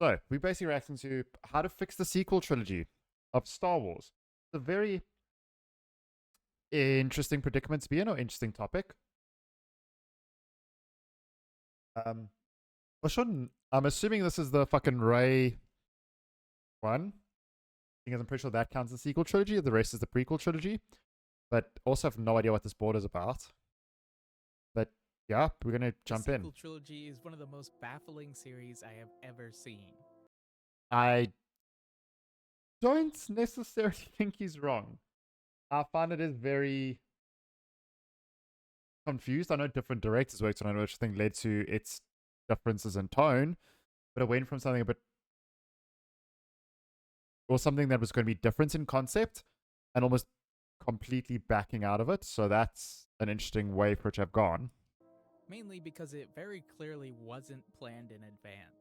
So, we're basically reacting to how to fix the sequel trilogy of Star Wars. It's a very interesting predicament to be in, or interesting topic. I'm assuming this is the fucking Ray one, because I'm pretty sure that counts as the sequel trilogy. The rest is the prequel trilogy. But also have no idea what this board is about. But yeah, we're gonna jump in. The sequel trilogy is one of the most baffling series I have ever seen. I don't necessarily think he's wrong. I find it is very confused. I know different directors worked on it, which I think led to its differences in tone, but it went from something a bit, or something that was going to be different in concept and almost completely backing out of it. So that's an interesting way for it to have gone. Mainly because it very clearly wasn't planned in advance.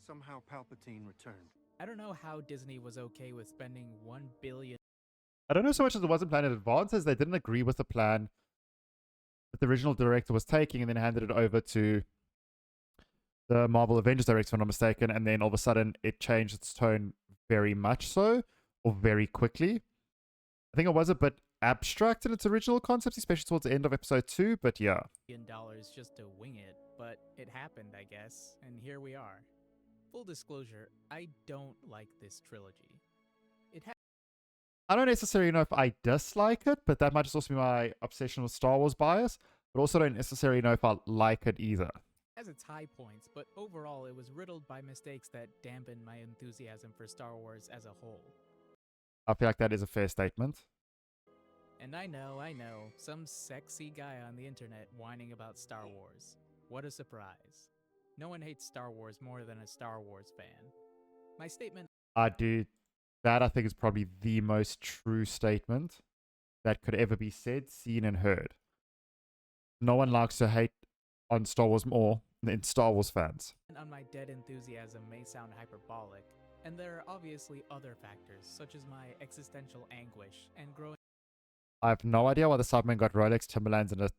Somehow Palpatine returned. I don't know how Disney was okay with spending $1 billion. I don't know so much as it wasn't planned in advance as they didn't agree with the plan that the original director was taking and then handed it over to the Marvel Avengers director, if I'm not mistaken, and then all of a sudden it changed its tone very much so, or very quickly. I think it was a bit abstract in its original concepts, especially towards the end of episode 2, but yeah. $1 just to wing it, but it happened, I guess, and here we are. Full disclosure, I don't like this trilogy. I don't necessarily know if I dislike it, but that might just also be my obsession with Star Wars bias, but also don't necessarily know if I like it either. Has its high points, but overall it was riddled by mistakes that dampened my enthusiasm for Star Wars as a whole. I feel like that is a fair statement. And I know, some sexy guy on the internet whining about Star Wars. What a surprise. No one hates Star Wars more than a Star Wars fan. My statement... That I think is probably the most true statement that could ever be said, seen, and heard. No one likes to hate on Star Wars more than Star Wars fans. On my dead enthusiasm may sound hyperbolic, and there are obviously other factors, such as my existential anguish and growing... I have no idea why the Cyberman got Rolex, Timberlands, and a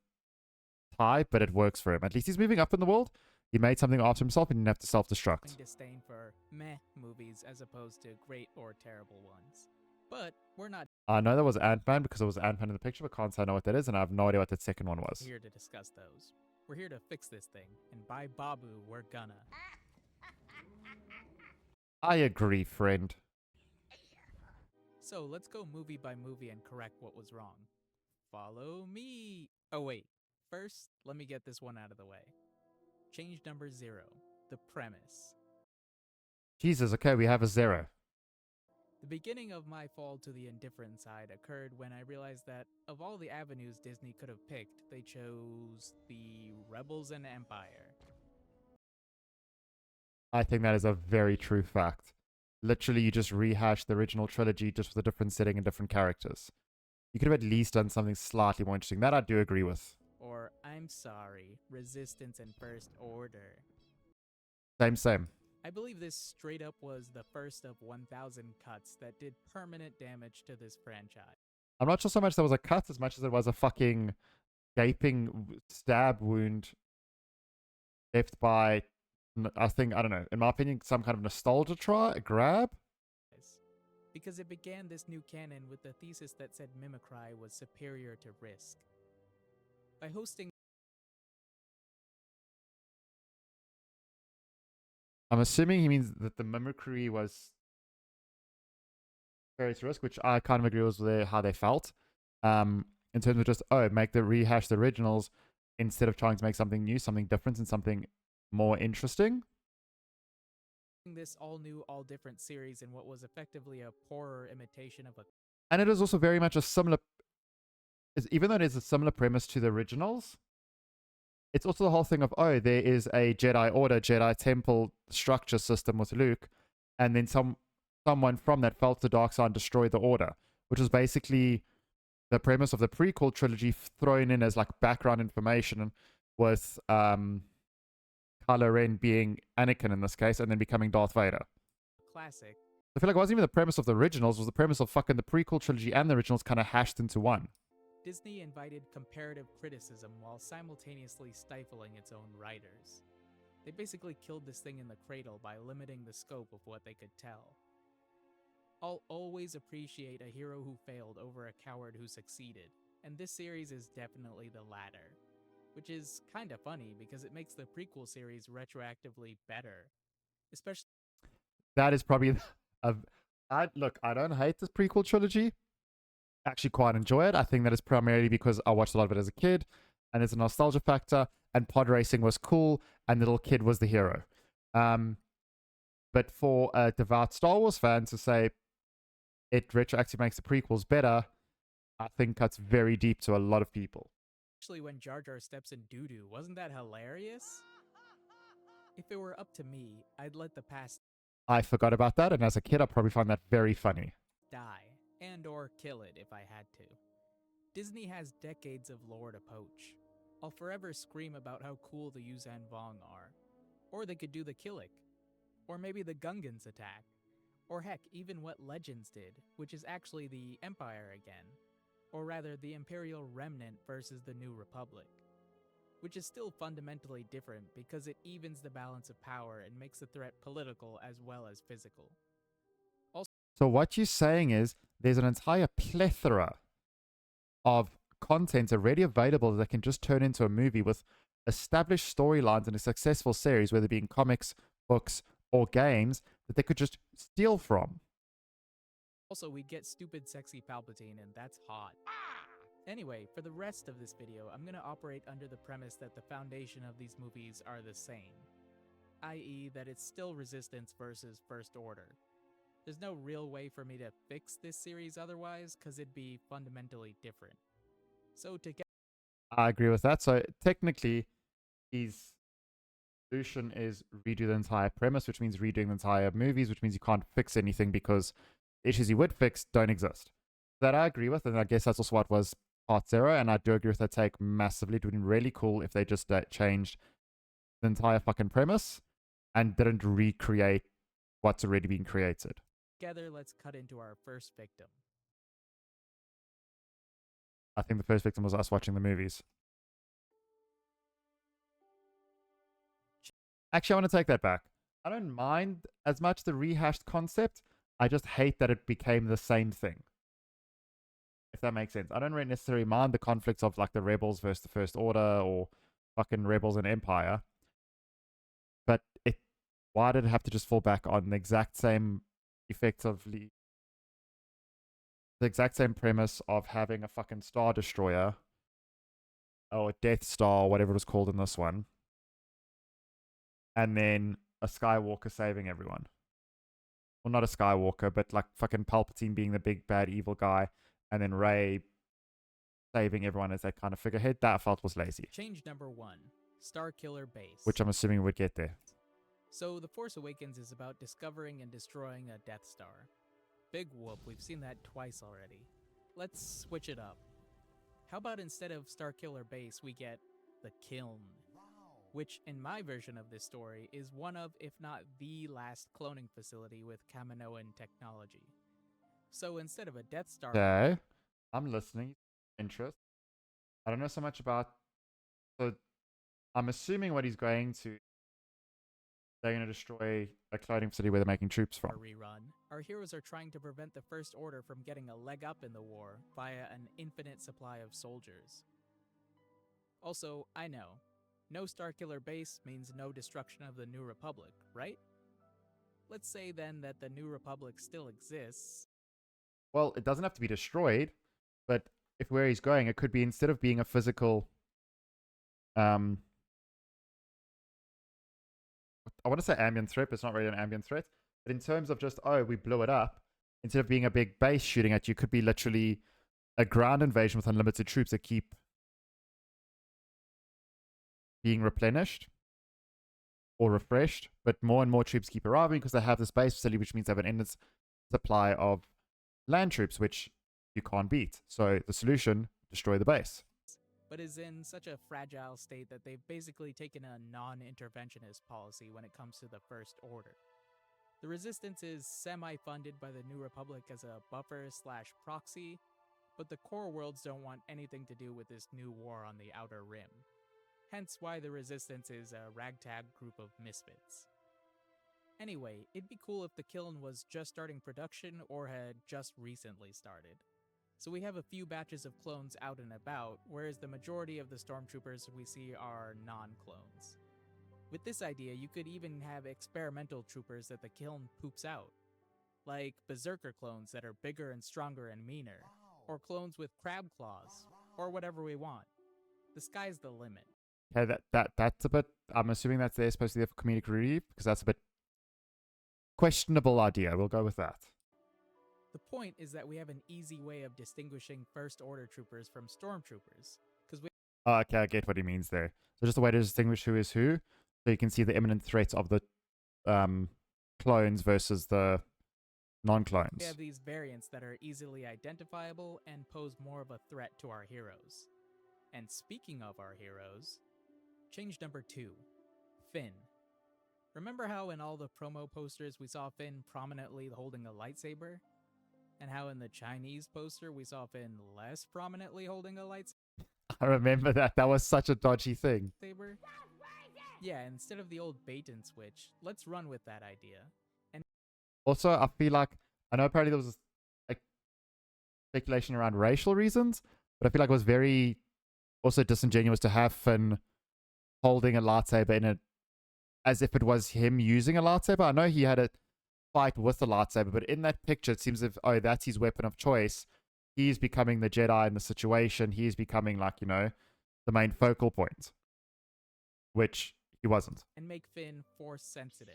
tie, but it works for him. At least he's moving up in the world. He made something after himself and didn't have to self-destruct. Disdain for meh movies as opposed to great or terrible ones. But we're not... I know that was Ant-Man because it was Ant-Man in the picture, but can't say I know what that is, and I have no idea what that second one was. Here to discuss those. We're here to fix this thing, and by Babu, we're gonna. I agree, friend. So let's go movie by movie and correct what was wrong. Follow me. Oh wait, first let me get this one out of the way. Change number 0, the premise. Jesus, okay, we have a 0. The beginning of my fall to the indifferent side occurred when I realized that of all the avenues Disney could have picked, they chose the Rebels and Empire. I think that is a very true fact. Literally, you just rehashed the original trilogy just with a different setting and different characters. You could have at least done something slightly more interesting. That I do agree with. Or, I'm sorry, Resistance and First Order. Same. I believe this straight up was the first of 1,000 cuts that did permanent damage to this franchise. I'm not sure so much there was a cut as much as it was a fucking gaping stab wound left by, I don't know, in my opinion, some kind of nostalgia grab. Because it began this new canon with the thesis that said Mimicry was superior to Risk. By hosting... I'm assuming he means that the mimicry was superior to Risk, which I kind of agree with how they felt. In terms of just, make the rehash the originals instead of trying to make something new, something different, and something more interesting. This all-new, all-different series in what was effectively a poorer imitation of a... And it is also very much a similar... Even though it is a similar premise to the originals, it's also the whole thing of, there is a Jedi Order, Jedi Temple structure system with Luke, and then someone from that fell to the dark side and destroyed the Order, which was basically the premise of the prequel trilogy thrown in as like background information with Kylo Ren being Anakin in this case, and then becoming Darth Vader. Classic. I feel like it wasn't even the premise of the originals, it was the premise of fucking the prequel trilogy and the originals kind of hashed into one. Disney invited comparative criticism while simultaneously stifling its own writers. They basically killed this thing in the cradle by limiting the scope of what they could tell. I'll always appreciate a hero who failed over a coward who succeeded, and this series is definitely the latter. Which is kinda funny because it makes the prequel series retroactively better. Especially That is probably look, I don't hate this prequel trilogy. Actually quite enjoy it. I think that is primarily because I watched a lot of it as a kid and there's a nostalgia factor and pod racing was cool and the little kid was the hero. But for a devout Star Wars fan to say it retroactively makes the prequels better, I think that's very deep to a lot of people. when Jar Jar steps in doo-doo, wasn't that hilarious? If it were up to me, I'd let the past I forgot about that, and as a kid, I probably found that very funny. die, and or kill it if I had to. Disney has decades of lore to poach. I'll forever scream about how cool the Yuuzhan Vong are. Or they could do the Killik. Or maybe the Gungans attack. Or heck, even what Legends did, which is actually the Empire again. Or rather, the Imperial Remnant versus the New Republic. Which is still fundamentally different because it evens the balance of power and makes the threat political as well as physical. So what you're saying is there's an entire plethora of content already available that can just turn into a movie with established storylines and a successful series, whether it be in comics, books, or games, that they could just steal from. Also, we get stupid sexy Palpatine, and that's hot. Anyway, for the rest of this video, I'm gonna operate under the premise that the foundation of these movies are the same. I.e. that it's still Resistance versus First Order. There's no real way for me to fix this series otherwise, cause it'd be fundamentally different. So to get I agree with that. So technically, his solution is redo the entire premise, which means redoing the entire movies, which means you can't fix anything because the issues you would fix don't exist. That I agree with, and I guess that's also what was Part Zero, and I do agree with that take massively. It would have been really cool if they just changed the entire fucking premise and didn't recreate what's already been created. together, let's cut into our first victim. I think the first victim was us watching the movies. Actually, I want to take that back. I don't mind as much the rehashed concept. I just hate that it became the same thing. If that makes sense. I don't really necessarily mind the conflicts of like the rebels versus the First Order or fucking rebels and Empire. But why did it have to just fall back on the exact same effectively the exact same premise of having a fucking Star Destroyer or a Death Star, whatever it was called in this one, and then a Skywalker saving everyone. Well, not a Skywalker, but like fucking Palpatine being the big bad evil guy, and then Rey saving everyone as that kind of figurehead. That I felt was lazy. Change number 1. Starkiller Base. Which I'm assuming would get there. So, The Force Awakens is about discovering and destroying a Death Star. Big whoop, we've seen that twice already. Let's switch it up. How about instead of Starkiller Base, we get the Kiln? Which, in my version of this story, is one of, if not the last cloning facility with Kaminoan technology. So instead of a Death Star... Okay. I'm listening. Interest. I don't know so much about... So, I'm assuming what he's going to... They're going to destroy a cloning facility where they're making troops from. Rerun. Our heroes are trying to prevent the First Order from getting a leg up in the war via an infinite supply of soldiers. Also, I know, no Starkiller Base means no destruction of the New Republic, right? Let's say then that the New Republic still exists. Well, it doesn't have to be destroyed, but if where he's going, it could be instead of being a physical... I want to say ambient threat, but it's not really an ambient threat. But in terms of just, oh, we blew it up, instead of being a big base shooting at you, could be literally a ground invasion with unlimited troops that keep being replenished or refreshed. But more and more troops keep arriving because they have this base facility, which means they have an endless supply of land troops, which you can't beat. So the solution, destroy the base. But is in such a fragile state that they've basically taken a non-interventionist policy when it comes to the First Order. The Resistance is semi-funded by the New Republic as a buffer/proxy, but the core worlds don't want anything to do with this new war on the Outer Rim. Hence why the Resistance is a ragtag group of misfits. Anyway, it'd be cool if the kiln was just starting production or had just recently started. So we have a few batches of clones out and about, whereas the majority of the stormtroopers we see are non-clones. With this idea, you could even have experimental troopers that the kiln poops out, like berserker clones that are bigger and stronger and meaner, or clones with crab claws, or whatever we want. The sky's the limit. Okay, that's a bit. I'm assuming that's there supposed to be for comedic relief because that's a bit questionable idea. We'll go with that. The point is that we have an easy way of distinguishing First Order troopers from stormtroopers, because we Oh, okay, I get what he means there. So just a way to distinguish who is who, so you can see the imminent threats of the clones versus the non-clones. have these variants that are easily identifiable and pose more of a threat to our heroes. And speaking of our heroes, change number 2, Finn. Remember how in all the promo posters we saw Finn prominently holding a lightsaber? And how in the Chinese poster we saw Finn less prominently holding a lightsaber? I remember that. That was such a dodgy thing. Yeah, instead of the old bait and switch, let's run with that idea. And Also, I feel like, I know apparently there was a speculation around racial reasons, but I feel like it was very also disingenuous to have Finn holding a lightsaber in it as if it was him using a lightsaber. I know he had a fight with a lightsaber, but in that picture, it seems as if, oh, that's his weapon of choice. He's becoming the Jedi in the situation. He's becoming, like, you know, the main focal point, which he wasn't. and make Finn force sensitive.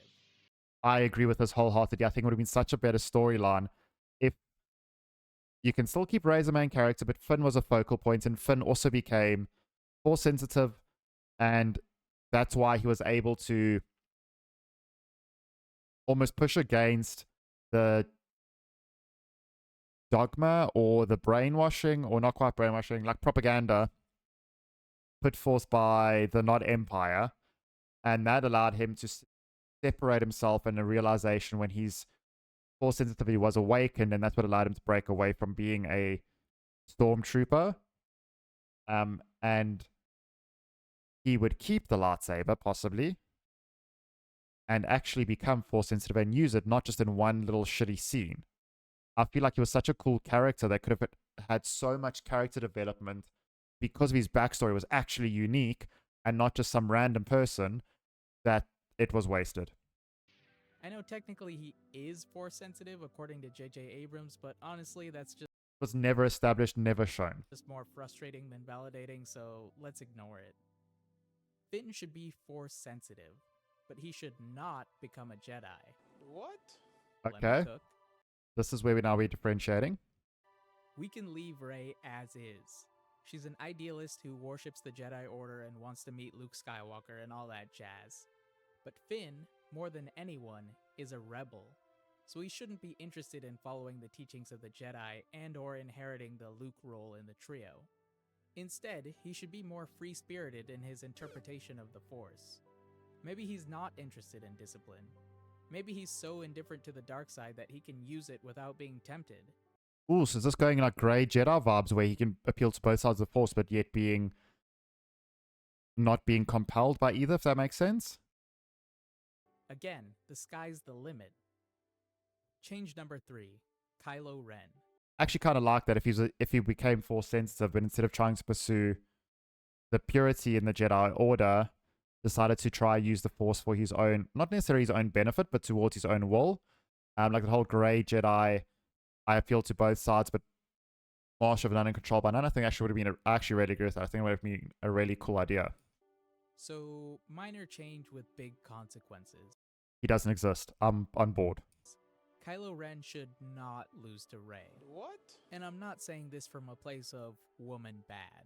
I agree with this wholeheartedly. I think it would have been such a better storyline if you can still keep Rey as a main character, but Finn was a focal point, and Finn also became force sensitive, and that's why he was able to almost push against the dogma or the brainwashing, or not quite brainwashing, like propaganda put forth by the Not Empire, and that allowed him to separate himself in a realization when his force sensitivity was awakened, and that's what allowed him to break away from being a stormtrooper. And he would keep the lightsaber, possibly, and actually become force sensitive and use it, not just in one little shitty scene. I feel like he was such a cool character that could have had so much character development because of his backstory was actually unique and not just some random person, that it was wasted. I know technically he is force sensitive according to J.J. Abrams, but honestly that's just It was never established, never shown. more frustrating than validating, so let's ignore it. Finn should be force sensitive, but he should not become a Jedi. What? Okay, Lemon Cook. this is where we now be differentiating. We can leave Rey as is. She's an idealist who worships the Jedi Order and wants to meet Luke Skywalker and all that jazz. But Finn, more than anyone, is a rebel, so he shouldn't be interested in following the teachings of the Jedi and or inheriting the Luke role in the trio. Instead, he should be more free-spirited in his interpretation of the Force. Maybe he's not interested in discipline. Maybe he's so indifferent to the dark side that he can use it without being tempted. Ooh, so is this going like grey Jedi vibes where he can appeal to both sides of the Force, but yet not being compelled by either, if that makes sense? Again, the sky's the limit. Change number 3, Kylo Ren. I actually kind of like that if he became force sensitive, but instead of trying to pursue the purity in the Jedi Order, decided to try use the Force for his own, not necessarily his own benefit, but towards his own will. Like the whole grey Jedi, I appeal to both sides, but master of none and control by none. I think actually would have been I actually really agree with that. I think it would have been a really cool idea. So, minor change with big consequences. He doesn't exist. I'm on board. Kylo Ren should not lose to Rey. What? And I'm not saying this from a place of woman bad.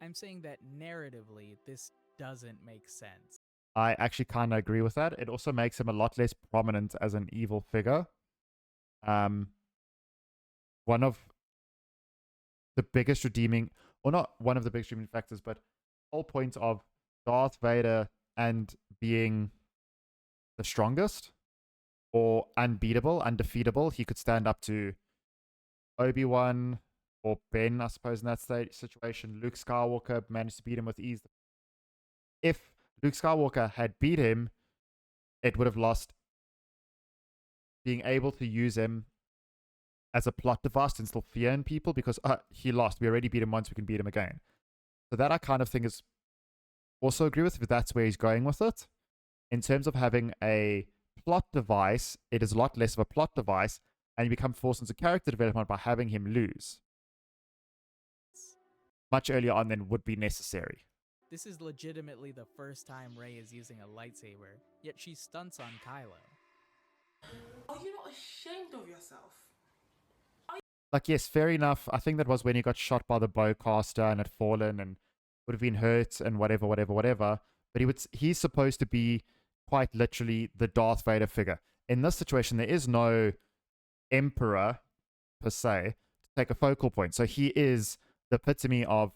I'm saying that narratively, this doesn't make sense. I actually kind of agree with that. It also makes him a lot less prominent as an evil figure. One of the biggest redeeming, or not one of the biggest redeeming factors, but whole point of Darth Vader and being the strongest or unbeatable, undefeatable. He could stand up to Obi-Wan or Ben, I suppose, in that situation. Luke Skywalker managed to beat him with ease. If Luke Skywalker had beat him, it would have lost being able to use him as a plot device to instill fear in people because he lost. We already beat him once, we can beat him again. So that I kind of think is also agree with if that's where he's going with it. In terms of having a plot device, it is a lot less of a plot device, and you become forced into character development by having him lose much earlier on than would be necessary. This is legitimately the first time Rey is using a lightsaber, yet she stunts on Kylo. Are you not ashamed of yourself? Like, yes, fair enough. I think that was when he got shot by the bowcaster and had fallen and would have been hurt and whatever. But he's supposed to be quite literally the Darth Vader figure. In this situation, there is no emperor, per se, to take a focal point. So he is the epitome of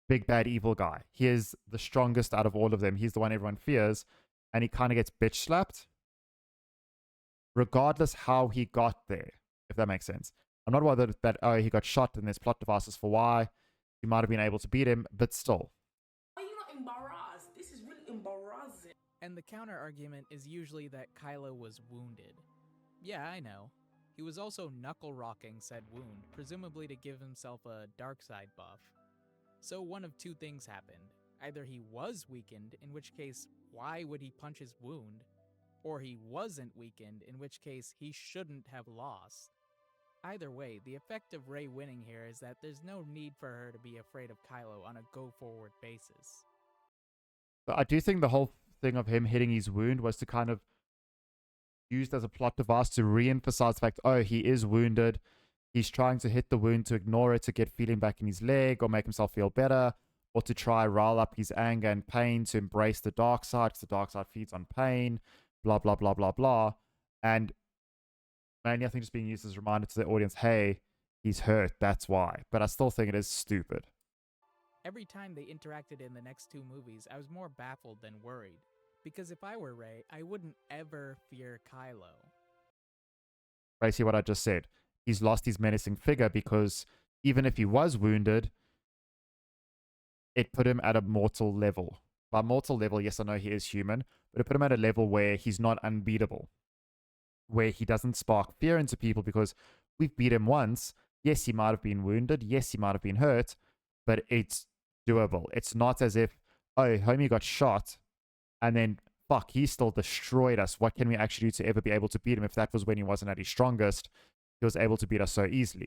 big, bad, evil guy. He is the strongest out of all of them. He's the one everyone fears. And he kind of gets bitch slapped. Regardless how he got there, if that makes sense. I'm not worried that he got shot and there's plot devices for why he might have been able to beat him, but still. Are you not embarrassed? This is really embarrassing. And the counter argument is usually that Kylo was wounded. Yeah, I know. He was also knuckle rocking said wound, presumably to give himself a dark side buff. So one of two things happened. Either he was weakened, in which case, why would he punch his wound? Or he wasn't weakened, in which case he shouldn't have lost. Either way, the effect of Rey winning here is that there's no need for her to be afraid of Kylo on a go-forward basis. But I do think the whole thing of him hitting his wound was to kind of used as a plot device to re-emphasize the fact, he is wounded. He's trying to hit the wound to ignore it, to get feeling back in his leg or make himself feel better, or to try rile up his anger and pain to embrace the dark side because the dark side feeds on pain, blah, blah, blah, blah, blah. And mainly I think just being used as a reminder to the audience, hey, he's hurt, that's why. But I still think it is stupid. Every time they interacted in the next two movies, I was more baffled than worried. Because if I were Rey, I wouldn't ever fear Kylo. Basically what I just said. He's lost his menacing figure because even if he was wounded, it put him at a mortal level. By mortal level, yes, I know he is human, but it put him at a level where he's not unbeatable. Where he doesn't spark fear into people because we've beat him once. Yes, he might have been wounded. Yes, he might have been hurt, but it's doable. It's not as if, homie got shot and then, fuck, he still destroyed us. What can we actually do to ever be able to beat him? If that was when he wasn't at his strongest, he was able to beat us so easily.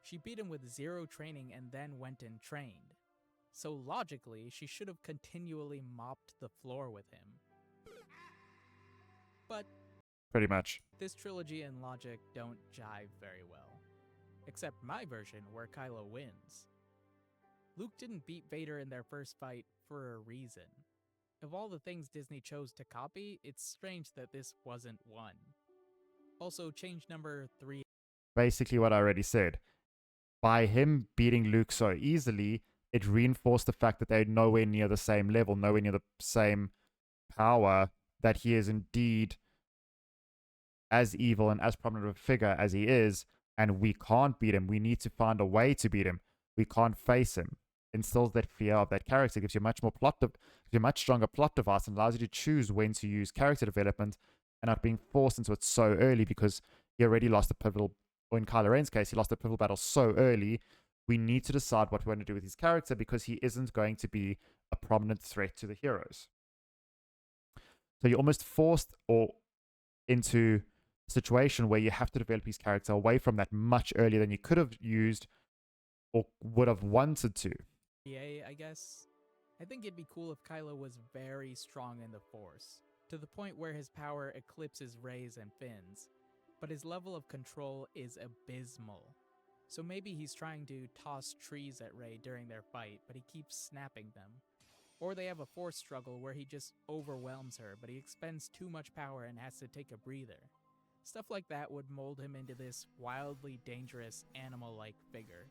She beat him with zero training and then went and trained. So logically, she should have continually mopped the floor with him. But pretty much, this trilogy and logic don't jive very well. Except my version, where Kylo wins. Luke didn't beat Vader in their first fight for a reason. Of all the things Disney chose to copy, it's strange that this wasn't one. Also, change number 3. Basically what I already said. By him beating Luke so easily, it reinforced the fact that they're nowhere near the same level, nowhere near the same power, that he is indeed as evil and as prominent of a figure as he is, and we can't beat him. We need to find a way to beat him. We can't face him. Instills that fear of that character, gives you much more gives you a much stronger plot device, and allows you to choose when to use character development and not being forced into it so early because he already lost the pivotal, or in Kylo Ren's case, he lost the pivotal battle so early. We need to decide what we want to do with his character because he isn't going to be a prominent threat to the heroes. So you're almost forced into a situation where you have to develop his character away from that much earlier than you could have used or would have wanted to. I guess. I think it'd be cool if Kylo was very strong in the Force, to the point where his power eclipses Rey's and Finn's, but his level of control is abysmal. So maybe he's trying to toss trees at Rey during their fight, but he keeps snapping them. Or they have a Force struggle where he just overwhelms her, but he expends too much power and has to take a breather. Stuff like that would mold him into this wildly dangerous, animal-like figure.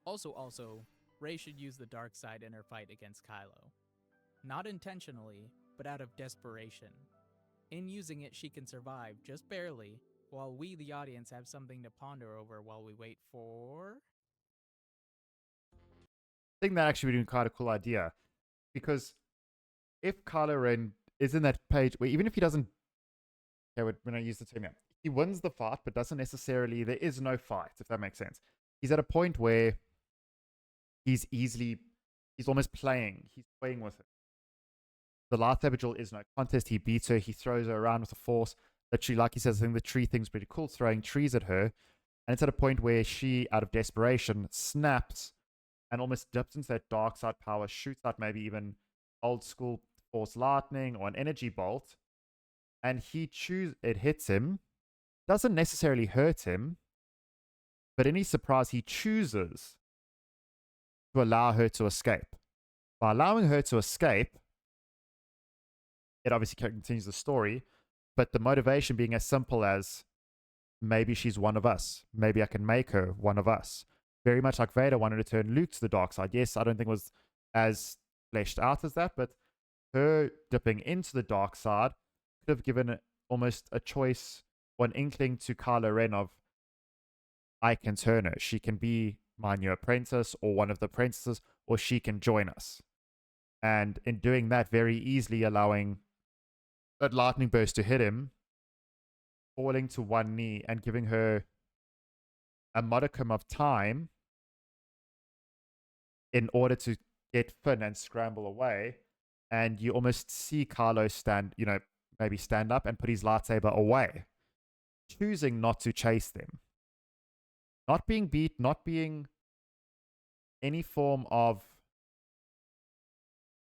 Also, Rey should use the dark side in her fight against Kylo. Not intentionally, but out of desperation. In using it, she can survive, just barely, while we, the audience, have something to ponder over while we wait for. I think that actually would be quite a cool idea. Because if Kylo Ren is in that page where even if he doesn't, okay, when I use the term, yeah, he wins the fight, but doesn't necessarily, there is no fight, if that makes sense. He's at a point where he's almost playing. He's playing with it. The lightsaber duel is no contest. He beats her. He throws her around with the force. Literally, like he says, I think the tree thing's pretty cool, throwing trees at her. And it's at a point where she, out of desperation, snaps and almost dips into that dark side power, shoots out maybe even old school force lightning or an energy bolt. And it hits him. Doesn't necessarily hurt him. But in his surprise, he chooses to allow her to escape. By allowing her to escape, it obviously continues the story, but the motivation being as simple as maybe she's one of us. Maybe I can make her one of us. Very much like Vader wanted to turn Luke to the dark side. Yes, I don't think it was as fleshed out as that, but her dipping into the dark side could have given almost a choice, one inkling to Kylo Ren of, I can turn her. She can be my new apprentice or one of the apprentices, or she can join us. And in doing that, very easily allowing that lightning burst to hit him, falling to one knee and giving her a modicum of time in order to get Finn and scramble away. And you almost see Kylo maybe stand up and put his lightsaber away, choosing not to chase them. Not being beat, not being any form of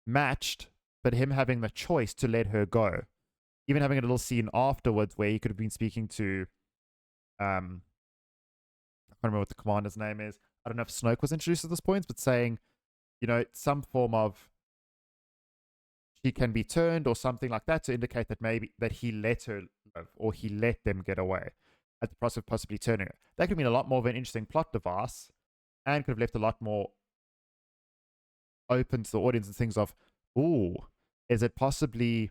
matched, but him having the choice to let her go. Even having a little scene afterwards where he could have been speaking to, I can't remember what the commander's name is. I don't know if Snoke was introduced at this point, but saying, some form of she can be turned or something like that to indicate that maybe that he let her live or he let them get away at the price of possibly turning her. That could have been a lot more of an interesting plot device and could have left a lot more open to the audience and things of, ooh, is it possibly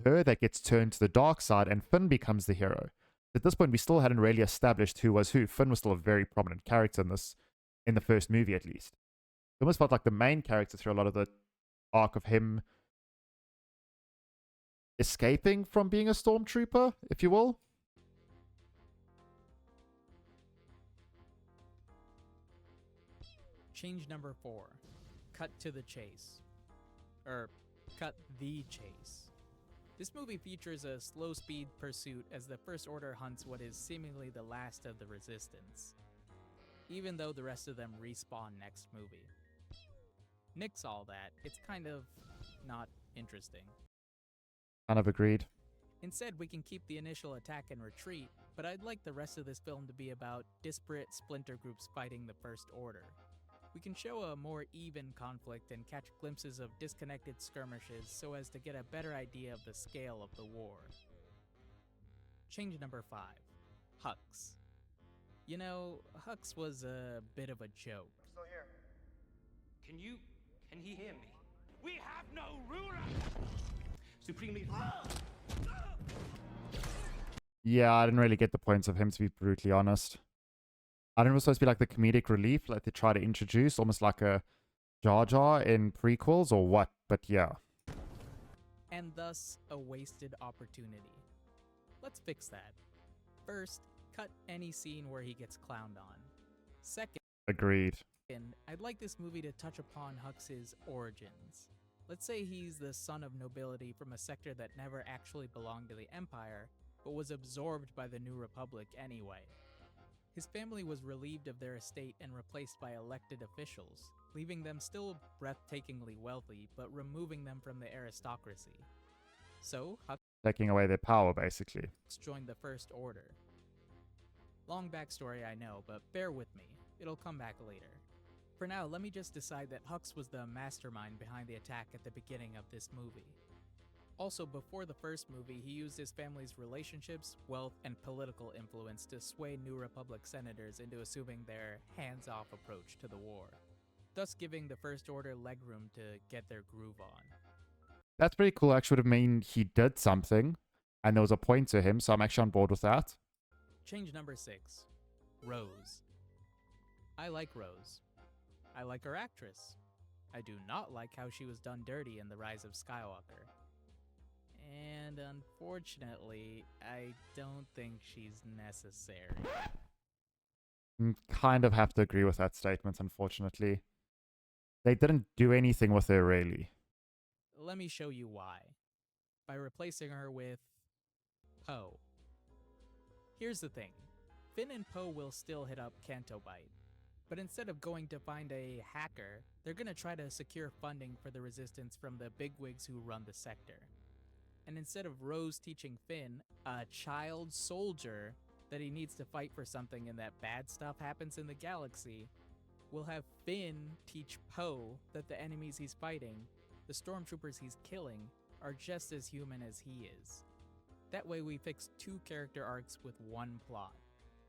her that gets turned to the dark side and Finn becomes the hero? At this point, we still hadn't really established who was who. Finn was still a very prominent character in the first movie at least. It almost felt like the main character through a lot of the arc of him escaping from being a stormtrooper, if you will. Change number 4. Cut to the chase. Cut the chase. This movie features a slow-speed pursuit as the First Order hunts what is seemingly the last of the Resistance, even though the rest of them respawn next movie. Nix all that, it's kind of not interesting. Kind of agreed. Instead, we can keep the initial attack and retreat, but I'd like the rest of this film to be about disparate splinter groups fighting the First Order. We can show a more even conflict and catch glimpses of disconnected skirmishes so as to get a better idea of the scale of the war. Change number 5. Hux. Hux was a bit of a joke. Still here. Can he hear me? We have no ruler! Supremely. Yeah, I didn't really get the points of him, to be brutally honest. I don't know if it was supposed to be like the comedic relief, like they try to introduce, almost like a Jar Jar in prequels or what, but yeah. And thus, a wasted opportunity. Let's fix that. First, cut any scene where he gets clowned on. Second, Agreed. I'd like this movie to touch upon Hux's origins. Let's say he's the son of nobility from a sector that never actually belonged to the Empire, but was absorbed by the New Republic anyway. His family was relieved of their estate and replaced by elected officials, leaving them still breathtakingly wealthy, but removing them from the aristocracy. So, Hux Taking away their power, basically. joined the First Order. Long backstory, I know, but bear with me. It'll come back later. For now, let me just decide that Hux was the mastermind behind the attack at the beginning of this movie. Also, before the first movie, he used his family's relationships, wealth, and political influence to sway New Republic senators into assuming their hands-off approach to the war, thus giving the First Order legroom to get their groove on. That's pretty cool. Actually would have mean he did something and there was a point to him, so I'm actually on board with that. Change number 6. Rose. I like Rose. I like her actress. I do not like how she was done dirty in The Rise of Skywalker. And unfortunately, I don't think she's necessary. Kind of have to agree with that statement, unfortunately. They didn't do anything with her, really. Let me show you why. By replacing her with Poe. Here's the thing. Finn and Poe will still hit up Canto Bight. But instead of going to find a hacker, they're gonna try to secure funding for the resistance from the bigwigs who run the sector. And instead of Rose teaching Finn, a child soldier, that he needs to fight for something and that bad stuff happens in the galaxy, we'll have Finn teach Poe that the enemies he's fighting, the stormtroopers he's killing, are just as human as he is. That way we fix 2 character arcs with 1 plot.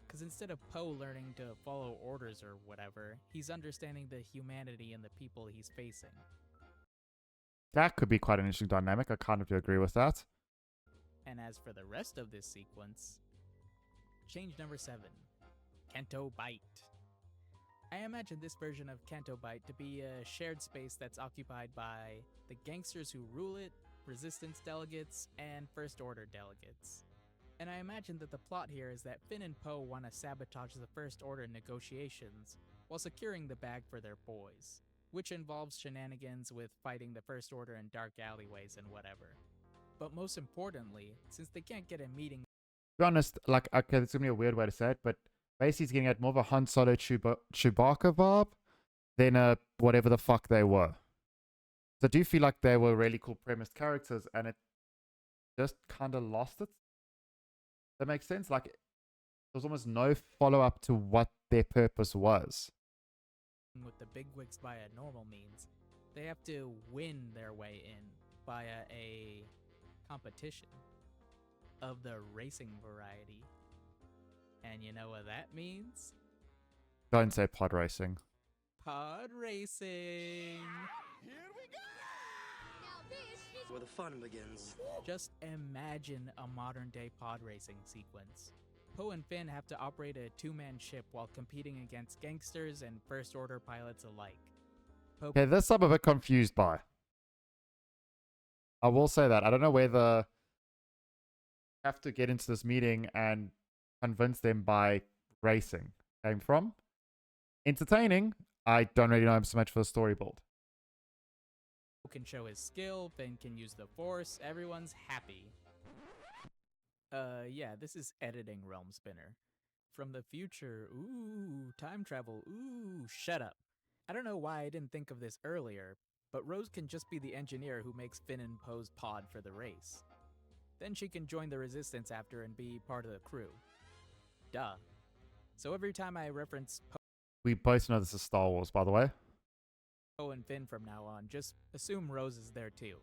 Because instead of Poe learning to follow orders or whatever, he's understanding the humanity in the people he's facing. That could be quite an interesting dynamic. I kind of do agree with that. And as for the rest of this sequence, change number 7. Canto Bight. I imagine this version of Canto Bight to be a shared space that's occupied by the gangsters who rule it, resistance delegates, and First Order delegates. And I imagine that the plot here is that Finn and Poe want to sabotage the First Order negotiations while securing the bag for their boys, which involves shenanigans with fighting the First Order in dark alleyways and whatever. But most importantly, since they can't get a meeting... To be honest, like, okay, this is going to be a weird way to say it, but basically he's getting at more of a Han Solo Chewbacca vibe than a whatever the fuck they were. So I do feel like they were really cool premised characters, and it just kind of lost it. That makes sense? Like, there was almost no follow-up to what their purpose was. With the bigwigs via normal means, they have to win their way in via a competition of the racing variety. And you know what that means? Don't say pod racing. Pod racing! Where the fun begins. Just imagine a modern day pod racing sequence. Poe and Finn have to operate a 2-man ship while competing against gangsters and First Order pilots alike. Okay, this I'm a bit confused by. I will say that. I don't know whether have to get into this meeting and convince them by racing came from. Entertaining. I don't really know so much for the story build. Can show his skill, Finn can use the Force, everyone's happy. Yeah, this is editing Realm Spinner. From the future, ooh, time travel, ooh, shut up. I don't know why I didn't think of this earlier, but Rose can just be the engineer who makes Finn and Poe's pod for the race. Then she can join the Resistance after and be part of the crew. Duh. So every time I reference We both know this is Star Wars, by the way. Poe and Finn from now on, just assume Rose is there too.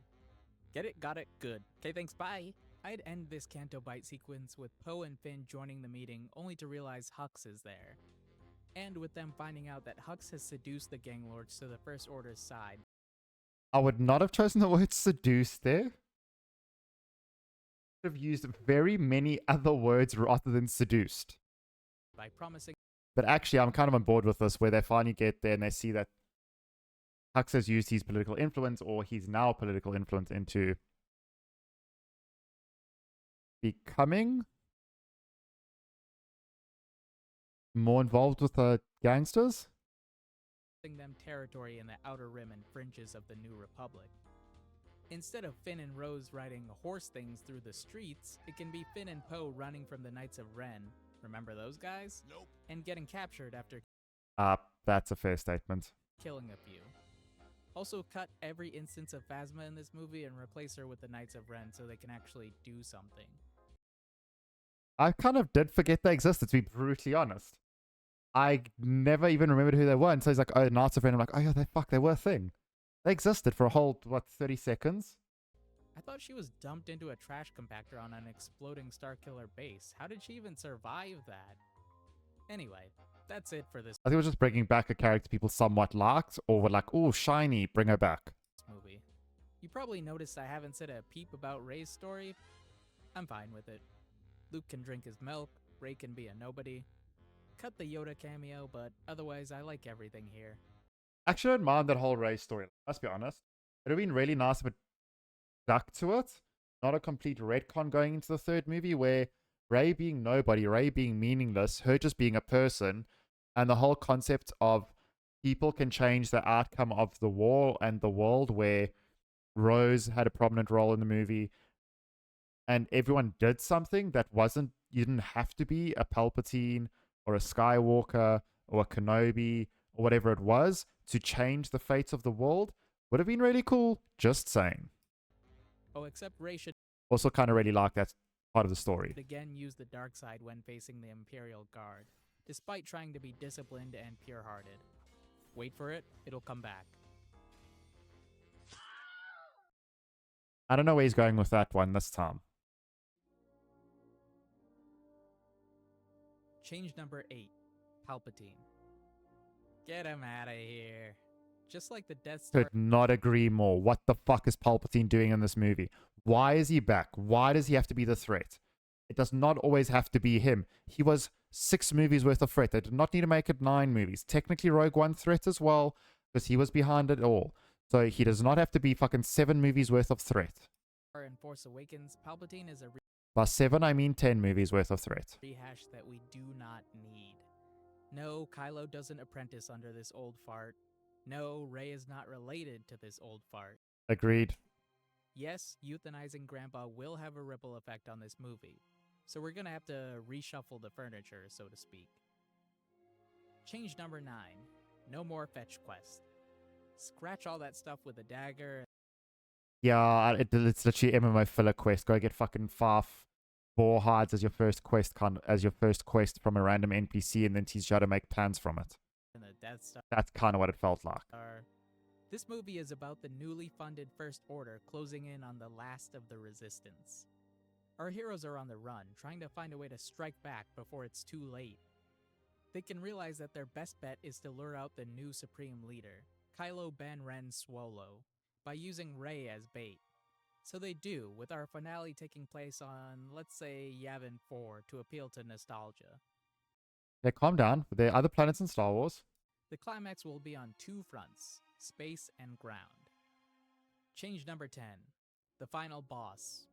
Get it? Got it? Good. Okay, thanks, bye! I'd end this Canto Bight sequence with Poe and Finn joining the meeting only to realize Hux is there. And with them finding out that Hux has seduced the gang lords to the First Order's side. I would not have chosen the word seduce there. I would have used very many other words rather than seduced. By promising... But actually, I'm kind of on board with this, where they finally get there and they see that Hux has used his political influence, or he's now political influence, into becoming more involved with the gangsters. them territory in the Outer Rim and fringes of the New Republic. Instead of Finn and Rose riding horse things through the streets, it can be Finn and Poe running from the Knights of Ren. Remember those guys? Nope. And getting captured after That's a fair statement. killing a few. Also cut every instance of Phasma in this movie and replace her with the Knights of Ren so they can actually do something. I kind of did forget they existed, to be brutally honest. I never even remembered who they were until he's like, oh, Knights of Ren. I'm like, oh yeah, they were a thing. They existed for a whole, 30 seconds? I thought she was dumped into a trash compactor on an exploding Starkiller base. How did she even survive that? Anyway, that's it for this I think it was just bringing back a character people somewhat liked, or were like, oh, shiny, bring her back. movie. You probably noticed I haven't said a peep about Rey's story. I'm fine with it. Luke can drink his milk, Rey can be a nobody. Cut the Yoda cameo, but otherwise I like everything here. Actually, I don't mind that whole Rey story. Let's be honest. It would have been really nice if it stuck to it. Not a complete retcon going into the third movie where Rey being nobody, Rey being meaningless, her just being a person, and the whole concept of people can change the outcome of the war and the world, where Rose had a prominent role in the movie and everyone did something that wasn't, you didn't have to be a Palpatine or a Skywalker or a Kenobi or whatever it was to change the fate of the world. Would have been really cool. Just saying. Oh, except Rey should Also kind of really like that part of the story. again use the dark side when facing the Imperial Guard, despite trying to be disciplined and pure-hearted. Wait for it, it'll come back. I don't know where he's going with that one this time. Change number 8. Palpatine. Get him out of here. Just like the Death Star. Could not agree more. What the fuck is Palpatine doing in this movie? Why is he back? Why does he have to be the threat? It does not always have to be him. He was 6 movies worth of threat. They did not need to make it 9 movies. Technically, Rogue One threat as well, because he was behind it all. So he does not have to be fucking 7 movies worth of threat. In Force Awakens, Palpatine is a By 7, I mean 10 movies worth of threat. rehash that we do not need. No, Kylo doesn't apprentice under this old fart. No, Rey is not related to this old fart. Agreed. Yes, euthanizing Grandpa will have a ripple effect on this movie, so we're gonna have to reshuffle the furniture, so to speak. Change number 9. No more fetch quest. Scratch all that stuff with a dagger. Yeah, it's literally MMO filler quest. Go get fucking 5 boar hides as your first quest from a random NPC, and then teach you how to make plans from it. And the Death Star. That's kind of what it felt like. This movie is about the newly funded First Order closing in on the last of the Resistance. Our heroes are on the run, trying to find a way to strike back before it's too late. They can realize that their best bet is to lure out the new Supreme Leader, Kylo Ben Ren Swolo, by using Rey as bait. So they do, with our finale taking place on, let's say, Yavin 4 to appeal to nostalgia. Yeah, calm down. There are other planets in Star Wars. The climax will be on 2 fronts, space and ground. Change number 10. The final boss.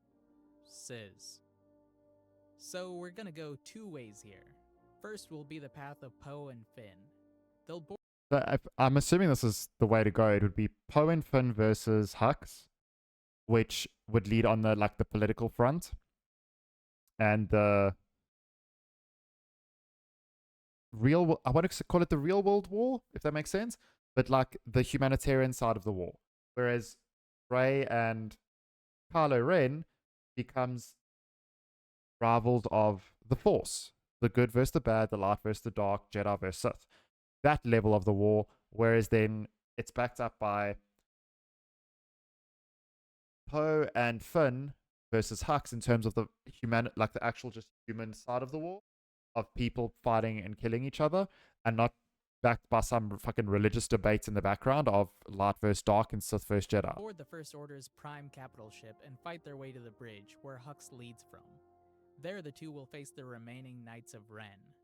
Sizz. So we're gonna go 2 ways here. First will be the path of Poe and Finn. They'll board I'm assuming this is the way to go. It would be Poe and Finn versus Hux, which would lead on the political front, and the real, I want to call it the real world war, if that makes sense, but like the humanitarian side of the war. Whereas Rey and Kylo Ren becomes rivals of the Force, the good versus the bad, the light versus the dark, Jedi versus Sith. That level of the war, whereas then it's backed up by Poe and Finn versus Hux in terms of the the actual just human side of the war, of people fighting and killing each other, and not backed by some fucking religious debates in the background of light versus dark and Sith versus Jedi. board the First Order's prime capital ship and fight their way to the bridge where Hux leads from. There the two will face the remaining Knights of Ren.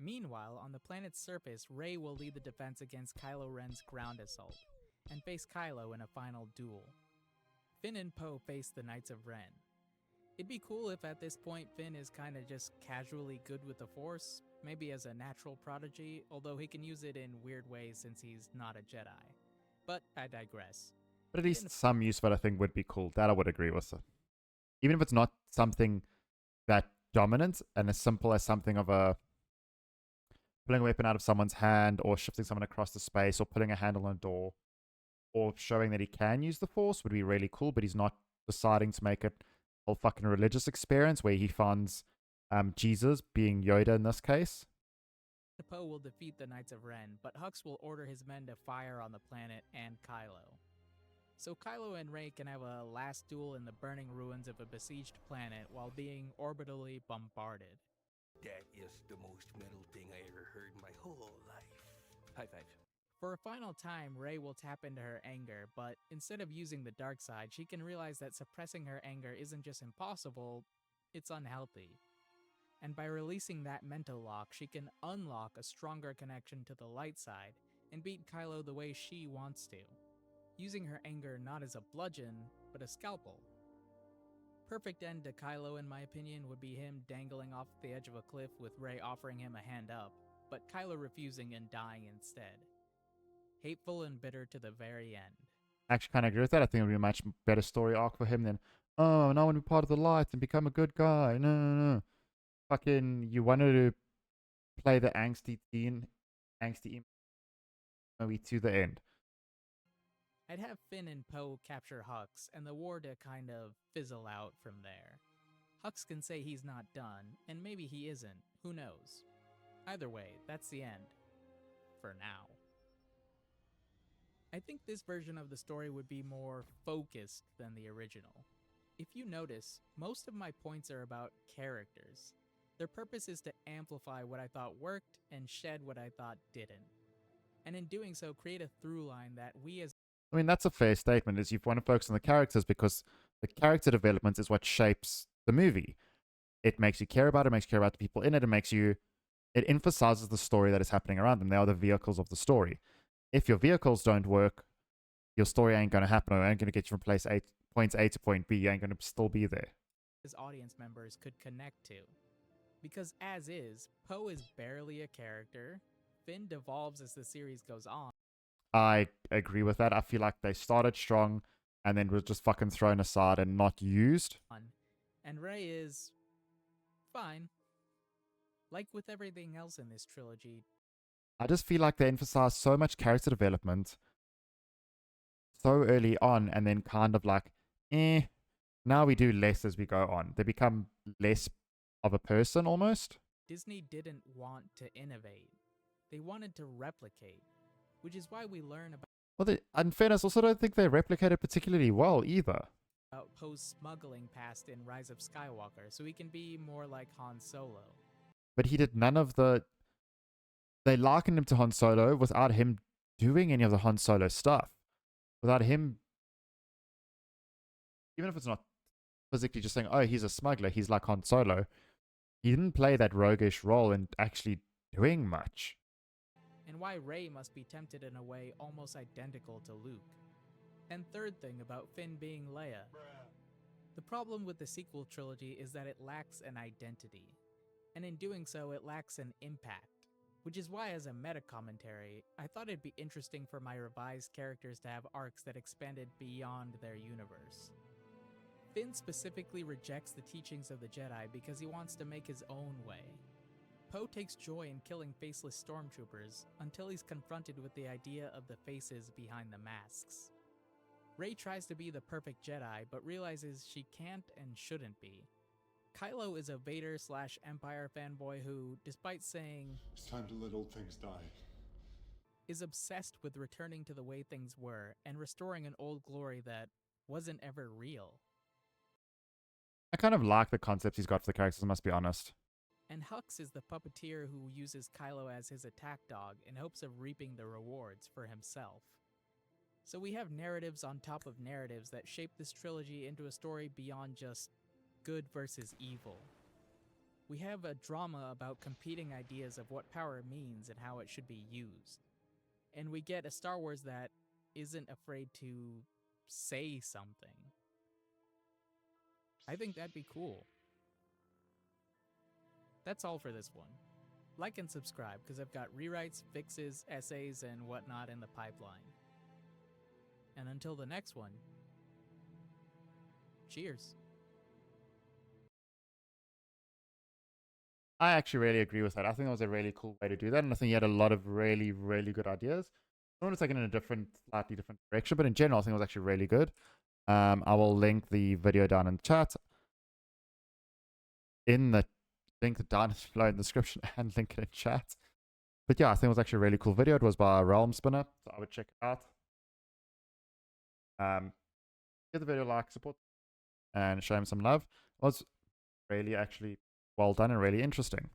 Meanwhile, on the planet's surface, Rey will lead the defense against Kylo Ren's ground assault, and face Kylo in a final duel. Finn and Poe face the Knights of Ren. It'd be cool if at this point Finn is kinda just casually good with the Force, maybe as a natural prodigy, although he can use it in weird ways since he's not a Jedi. But I digress. But at least some use of it I think would be cool. That I would agree with. Even if it's not something that dominant and as simple as something of a pulling a weapon out of someone's hand, or shifting someone across the space, or putting a handle on a door, or showing that he can use the Force would be really cool, but he's not deciding to make it a whole fucking religious experience where he finds Jesus, being Yoda in this case. Poe will defeat the Knights of Ren, but Hux will order his men to fire on the planet and Kylo. So Kylo and Rey can have a last duel in the burning ruins of a besieged planet while being orbitally bombarded. That is the most metal thing I ever heard in my whole life. High five. For a final time, Rey will tap into her anger, but instead of using the dark side, she can realize that suppressing her anger isn't just impossible, it's unhealthy. and by releasing that mental lock, she can unlock a stronger connection to the light side and beat Kylo the way she wants to, using her anger not as a bludgeon, but a scalpel. Perfect end to Kylo, in my opinion, would be him dangling off the edge of a cliff with Rey offering him a hand up, but Kylo refusing and dying instead. Hateful and bitter to the very end. I actually kind of agree with that. I think it would be a much better story arc for him than, oh, now I want to be part of the light and become a good guy. No, no, no. Fucking, you wanted to play the angsty movie to the end. I'd have Finn and Poe capture Hux and the war to kind of fizzle out from there. Hux can say he's not done, and maybe he isn't. Who knows? Either way, that's the end. For now. I think this version of the story would be more focused than the original. If you notice, most of my points are about characters. Their purpose is to amplify what I thought worked and shed what I thought didn't. And in doing so, create a through line that we as I mean, that's a fair statement, is you want to focus on the characters because the character development is what shapes the movie. It makes you care about it, makes you care about the people in it, it emphasizes the story that is happening around them. They are the vehicles of the story. If your vehicles don't work, your story ain't going to happen, or ain't going to get you from point A to point B. You ain't going to still be there. audience members could connect to. Because as is, Poe is barely a character. Finn devolves as the series goes on. I agree with that. I feel like they started strong and then was just fucking thrown aside and not used. And Rey is fine. Like with everything else in this trilogy, I just feel like they emphasize so much character development so early on and then kind of like, now we do less as we go on. They become less of a person almost. Disney didn't want to innovate. They wanted to replicate, which is why we learn Well, in fairness, also don't think they replicated particularly well either. about Poe's smuggling past in Rise of Skywalker, so he can be more like Han Solo. But he did none of the... They likened him to Han Solo without him doing any of the Han Solo stuff. Without him... Even if it's not physically just saying, oh, he's a smuggler, he's like Han Solo. He didn't play that roguish role in actually doing much. And why Rey must be tempted in a way almost identical to Luke. And third thing about Finn being Leia. The problem with the sequel trilogy is that it lacks an identity. And in doing so, it lacks an impact. Which is why, as a meta-commentary, I thought it'd be interesting for my revised characters to have arcs that expanded beyond their universe. Finn specifically rejects the teachings of the Jedi because he wants to make his own way. Poe takes joy in killing faceless stormtroopers until he's confronted with the idea of the faces behind the masks. Rey tries to be the perfect Jedi, but realizes she can't and shouldn't be. Kylo is a Vader/Empire fanboy who, despite saying, "It's time to let old things die," is obsessed with returning to the way things were and restoring an old glory that wasn't ever real. I kind of like the concepts he's got for the characters, I must be honest. And Hux is the puppeteer who uses Kylo as his attack dog in hopes of reaping the rewards for himself. So we have narratives on top of narratives that shape this trilogy into a story beyond just good versus evil. We have a drama about competing ideas of what power means and how it should be used. And we get a Star Wars that isn't afraid to say something. I think that'd be cool. That's all for this one. Like and subscribe, because I've got rewrites, fixes, essays, and whatnot in the pipeline. And until the next one, cheers. I actually really agree with that. I think that was a really cool way to do that, and I think he had a lot of really, really good ideas. I want to take it in a slightly different direction, but in general, I think it was actually really good. I will link the video down in the chat, link down below in the description, and link it in chat. But yeah, I think it was actually a really cool video. It was by Realm Spinner, so I would check it out. Give the video a like, support, and show him some love. It was really actually well done and really interesting.